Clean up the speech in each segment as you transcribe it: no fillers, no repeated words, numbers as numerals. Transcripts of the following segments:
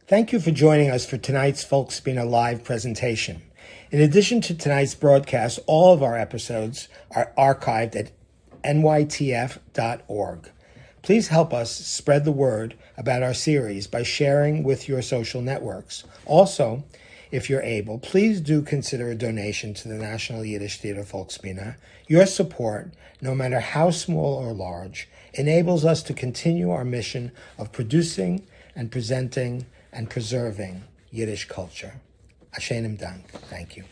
Thank you for joining us for tonight's Folkspina live presentation. In addition to tonight's broadcast, all of our episodes are archived at nytf.org. Please help us spread the word about our series by sharing with your social networks. Also, if you're able, please do consider a donation to the National Yiddish Theater Folkspina. Your support, no matter how small or large, enables us to continue our mission of producing and presenting and preserving Yiddish culture. Ashenim Dank. Thank you.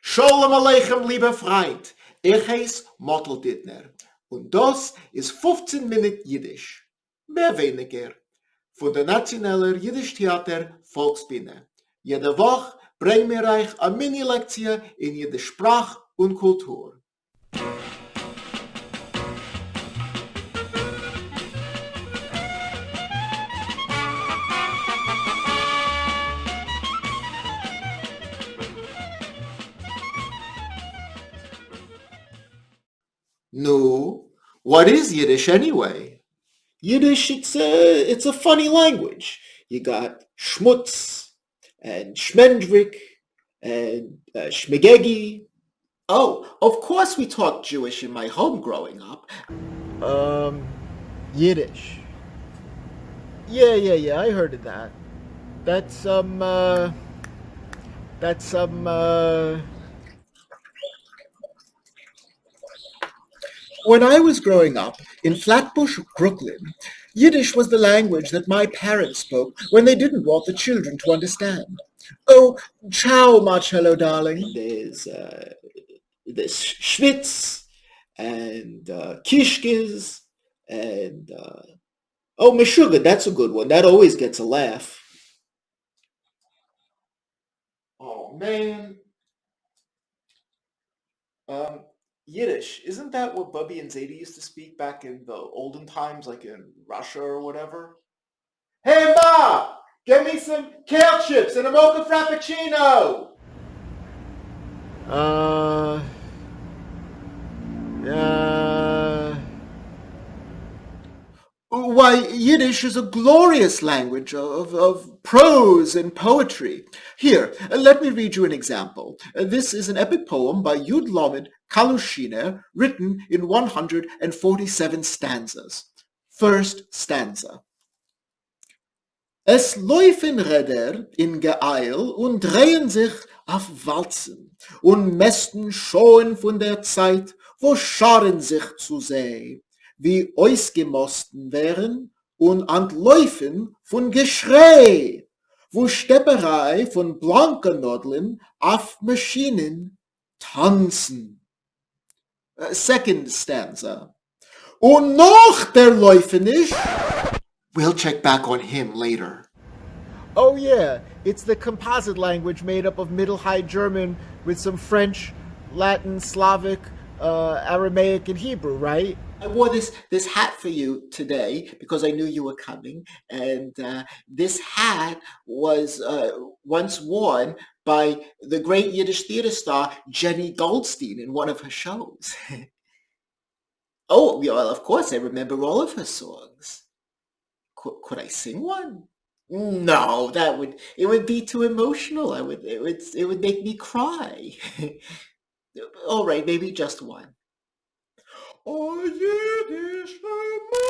Shalom Aleichem, lieber Freund. Ich heiß Motl Didner. Und das ist 15 Minute Yiddish. Mehr weniger. Von der Nationaler Yiddish Theater Volksbühne. Jede Woche bringen wir euch eine Mini-Lektion in Yiddish Sprach und Kultur. No, what is Yiddish anyway? Yiddish, it's a funny language. You got schmutz and schmendrick and schmegegi. Oh, of course we talked Jewish in my home growing up. Yiddish. Yeah, I heard of that. When I was growing up in Flatbush, Brooklyn, Yiddish was the language that my parents spoke when they didn't want the children to understand. Oh, ciao, Marcello, darling. There's Schwitz and Kishkiz and oh, Meshuggah, that's a good one. That always gets a laugh. Oh, man. Yiddish, isn't that what Bubby and Zadie used to speak back in the olden times, like in Russia or whatever? Hey, Ma! Get me some kale chips and a mocha frappuccino! Why, Yiddish is a glorious language of prose and poetry. Here, let me read you an example. This is an epic poem by Yud Lamed Kalushiner, written in 147 stanzas. First stanza. Es laufen Räder in Geeil und drehen sich auf Walzen und mästen schon von der Zeit, wo Scharen sich zu sehen, wie ausgemosten wären und Antläufen von Geschrei, wo Stepperei von blanken Nodeln auf Maschinen tanzen. Second stanza. Und noch der Läufen ist... We'll check back on him later. Oh yeah, it's the composite language made up of Middle High German with some French, Latin, Slavic, Aramaic, and Hebrew, right? I wore this hat for you today because I knew you were coming, and this hat was once worn by the great Yiddish theater star Jenny Goldstein in one of her shows. Oh, well, of course, I remember all of her songs. Could I sing one? No, it would be too emotional. It would make me cry. All right, maybe just one. Oh, Yiddish, Mama,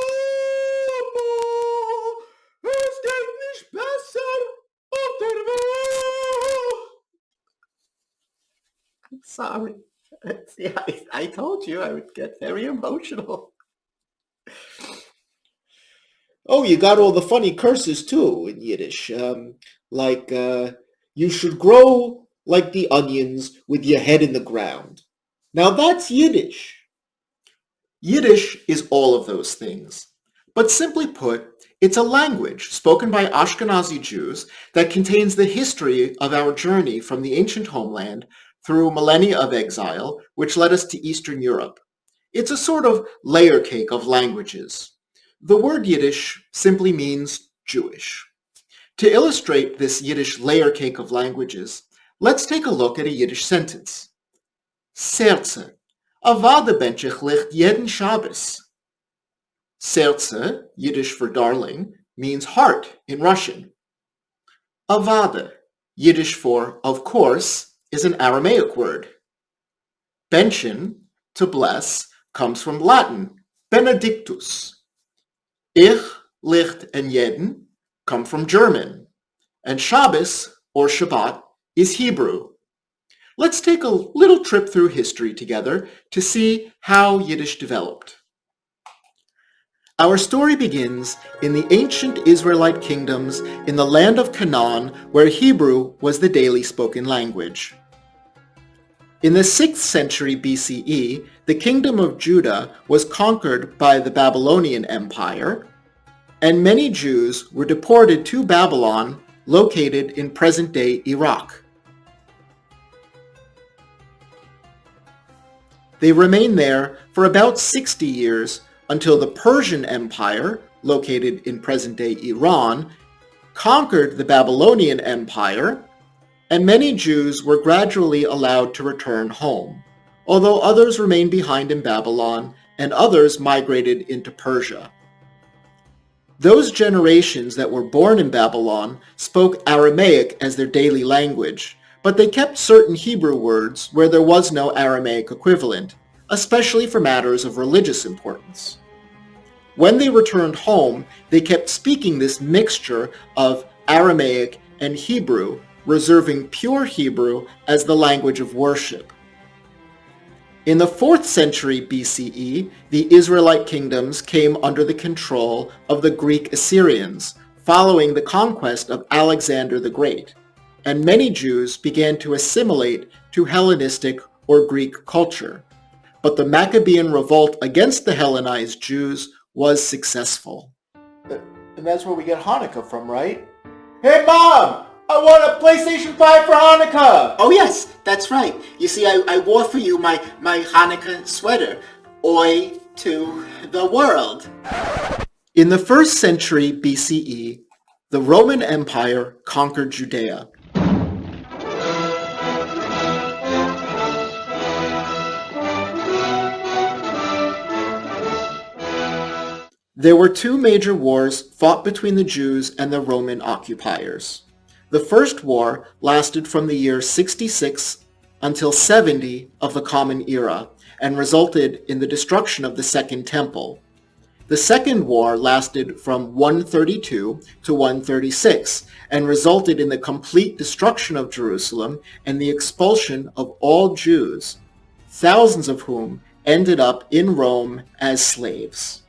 es geht nicht besser auf der Welt. I'm sorry. Yeah, I told you I would get very emotional. Oh, you got all the funny curses too in Yiddish, like you should grow like the onions with your head in the ground. Now that's Yiddish. Yiddish is all of those things. But simply put, it's a language spoken by Ashkenazi Jews that contains the history of our journey from the ancient homeland through millennia of exile, which led us to Eastern Europe. It's a sort of layer cake of languages. The word Yiddish simply means Jewish. To illustrate this Yiddish layer cake of languages, let's take a look at a Yiddish sentence. Serce, avade benchich licht jeden Shabbos. Serce, Yiddish for darling, means heart in Russian. Avade, Yiddish for of course, is an Aramaic word. Benchen, to bless, comes from Latin, benedictus. Ich, licht, and jeden come from German, and Shabbos, or Shabbat, is Hebrew. Let's take a little trip through history together to see how Yiddish developed. Our story begins in the ancient Israelite kingdoms in the land of Canaan, where Hebrew was the daily spoken language. In the 6th century BCE, the kingdom of Judah was conquered by the Babylonian Empire, and many Jews were deported to Babylon, located in present-day Iraq. They remained there for about 60 years until the Persian Empire, located in present-day Iran, conquered the Babylonian Empire, and many Jews were gradually allowed to return home, although others remained behind in Babylon and others migrated into Persia. Those generations that were born in Babylon spoke Aramaic as their daily language, but they kept certain Hebrew words where there was no Aramaic equivalent, especially for matters of religious importance. When they returned home, they kept speaking this mixture of Aramaic and Hebrew, reserving pure Hebrew as the language of worship. In the 4th century BCE, the Israelite kingdoms came under the control of the Greek Assyrians, following the conquest of Alexander the Great, and many Jews began to assimilate to Hellenistic or Greek culture. But the Maccabean revolt against the Hellenized Jews was successful. And that's where we get Hanukkah from, right? Hey, Mom! I want a PlayStation 5 for Hanukkah! Oh yes, that's right. You see, I wore for you my Hanukkah sweater. Oi to the world. In the 1st century BCE, the Roman Empire conquered Judea. There were two major wars fought between the Jews and the Roman occupiers. The first war lasted from the year 66 until 70 of the Common Era and resulted in the destruction of the Second Temple. The second war lasted from 132 to 136 and resulted in the complete destruction of Jerusalem and the expulsion of all Jews, thousands of whom ended up in Rome as slaves.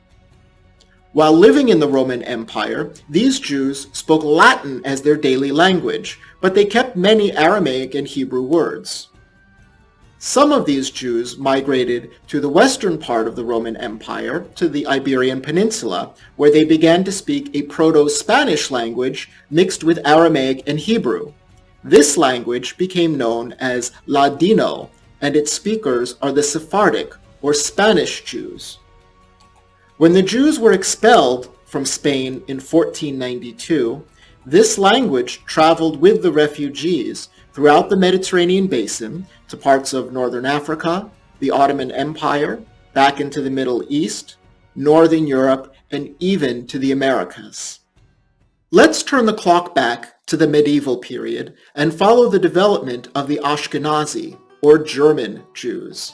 While living in the Roman Empire, these Jews spoke Latin as their daily language, but they kept many Aramaic and Hebrew words. Some of these Jews migrated to the western part of the Roman Empire, to the Iberian Peninsula, where they began to speak a Proto-Spanish language mixed with Aramaic and Hebrew. This language became known as Ladino, and its speakers are the Sephardic or Spanish Jews. When the Jews were expelled from Spain in 1492, this language traveled with the refugees throughout the Mediterranean basin to parts of northern Africa, the Ottoman Empire, back into the Middle East, Northern Europe, and even to the Americas. Let's turn the clock back to the medieval period and follow the development of the Ashkenazi, or German Jews.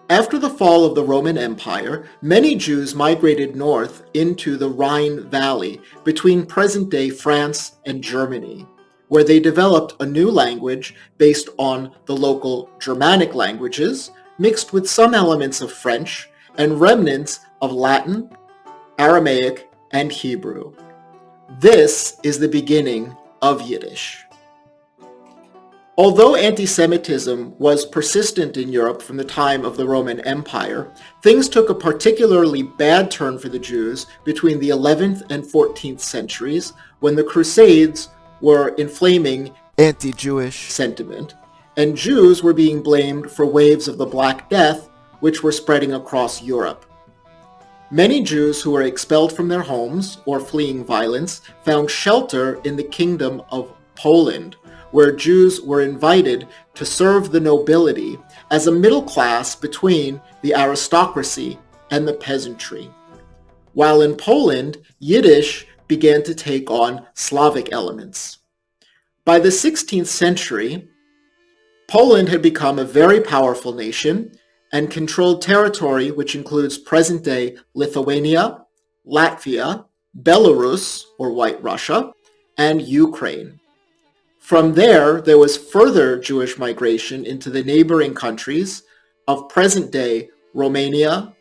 After the fall of the Roman Empire, many Jews migrated north into the Rhine Valley between present-day France and Germany, where they developed a new language based on the local Germanic languages, mixed with some elements of French and remnants of Latin, Aramaic, and Hebrew. This is the beginning of Yiddish. Although anti-Semitism was persistent in Europe from the time of the Roman Empire, things took a particularly bad turn for the Jews between the 11th and 14th centuries, when the Crusades were inflaming anti-Jewish sentiment, and Jews were being blamed for waves of the Black Death, which were spreading across Europe. Many Jews who were expelled from their homes or fleeing violence found shelter in the Kingdom of Poland, where Jews were invited to serve the nobility as a middle class between the aristocracy and the peasantry. While in Poland, Yiddish began to take on Slavic elements. By the 16th century, Poland had become a very powerful nation and controlled territory which includes present-day Lithuania, Latvia, Belarus, or White Russia, and Ukraine. From there was further Jewish migration into the neighboring countries of present-day Romania,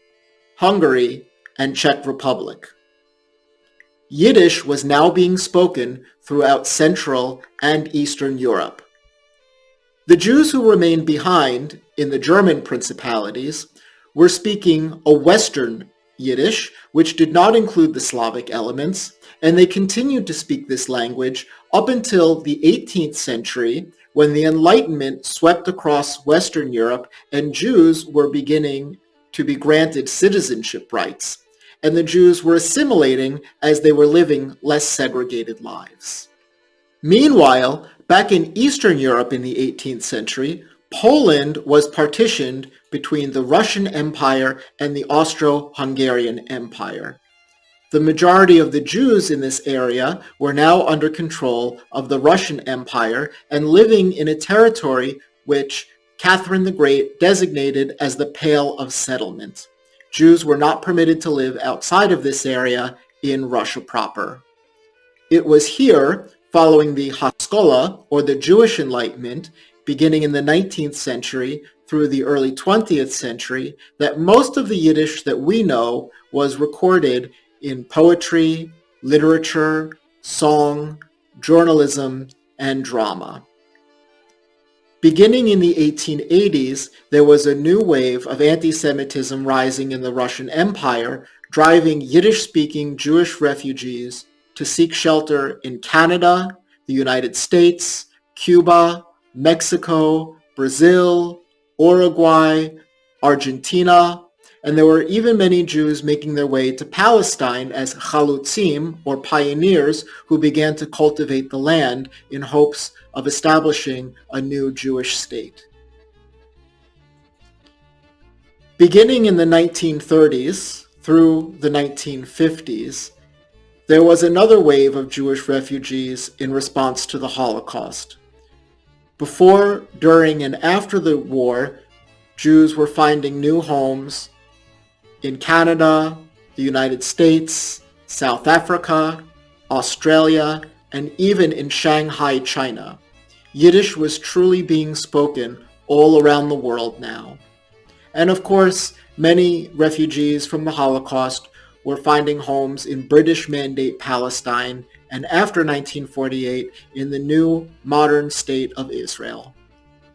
Hungary, and Czech Republic. Yiddish was now being spoken throughout Central and Eastern Europe. The Jews who remained behind in the German principalities were speaking a Western Yiddish, which did not include the Slavic elements, and they continued to speak this language up until the 18th century, when the Enlightenment swept across Western Europe and Jews were beginning to be granted citizenship rights, and the Jews were assimilating as they were living less segregated lives. Meanwhile, back in Eastern Europe in the 18th century, Poland was partitioned between the Russian Empire and the Austro-Hungarian Empire. The majority of the Jews in this area were now under control of the Russian Empire and living in a territory which Catherine the Great designated as the Pale of Settlement. Jews were not permitted to live outside of this area in Russia proper. It was here, following the Haskalah, or the Jewish Enlightenment, beginning in the 19th century through the early 20th century, that most of the Yiddish that we know was recorded in poetry, literature, song, journalism, and drama. Beginning in the 1880s, there was a new wave of anti-Semitism rising in the Russian Empire, driving Yiddish-speaking Jewish refugees to seek shelter in Canada, the United States, Cuba, Mexico, Brazil, Uruguay, Argentina, and there were even many Jews making their way to Palestine as chalutzim, or pioneers, who began to cultivate the land in hopes of establishing a new Jewish state. Beginning in the 1930s through the 1950s, there was another wave of Jewish refugees in response to the Holocaust. Before, during, and after the war, Jews were finding new homes in Canada, the United States, South Africa, Australia, and even in Shanghai, China. Yiddish was truly being spoken all around the world now. And of course, many refugees from the Holocaust were finding homes in British Mandate Palestine and after 1948 in the new modern state of Israel.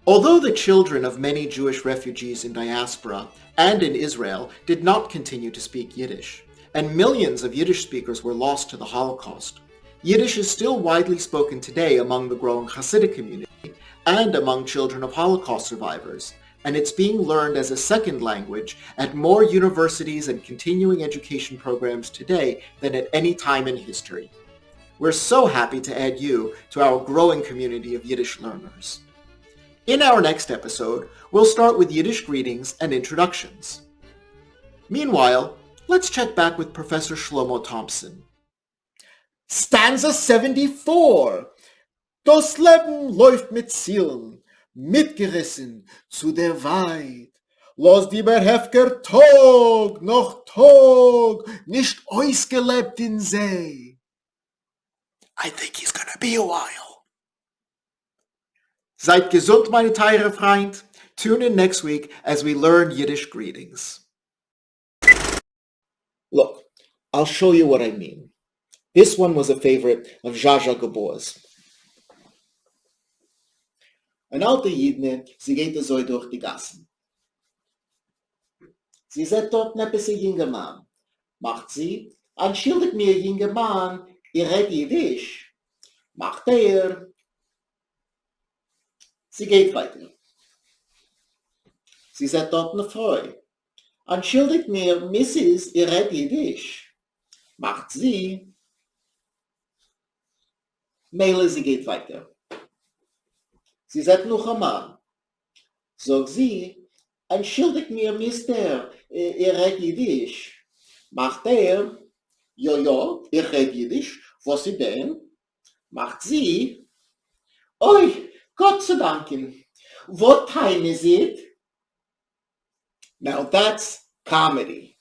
Although the children of many Jewish refugees in diaspora and in Israel did not continue to speak Yiddish, and millions of Yiddish speakers were lost to the Holocaust, Yiddish is still widely spoken today among the growing Hasidic community and among children of Holocaust survivors, and it's being learned as a second language at more universities and continuing education programs today than at any time in history. We're so happy to add you to our growing community of Yiddish learners. In our next episode, we'll start with Yiddish greetings and introductions. Meanwhile, let's check back with Professor Shlomo Thompson. Stanza 74. Das Leben läuft mit Zielen, mitgerissen zu der Weit. Los die Behefker Tag noch Tag, nicht ausgelebt in See. I think he's gonna be a while. Seid gesund, meine teure Freund. Tune in next week as we learn Yiddish greetings. Look, I'll show you what I mean. This one was a favorite of Zsa Zsa Gabor's. Ein alte Jidne, sie geht so durch die Gassen. Sie sieht dort neppes ein junger Mann. Macht sie, entschuldigt mir, junger Mann, ihr redet Jiddisch. Macht Sie geht weiter. Sie sieht dort eine Frau. Entschuldigt mir, Mrs., ihr redet Jiddisch. Macht sie. Meile, sie geht weiter. Sie sagt noch einmal. Sagt sie, entschuldigt mir, Mister, ihr redet Jiddisch. Macht er, ja, ich rede Jiddisch. Was sie denn? Macht sie, oi, Gott zu danken. What time is it? Now that's comedy.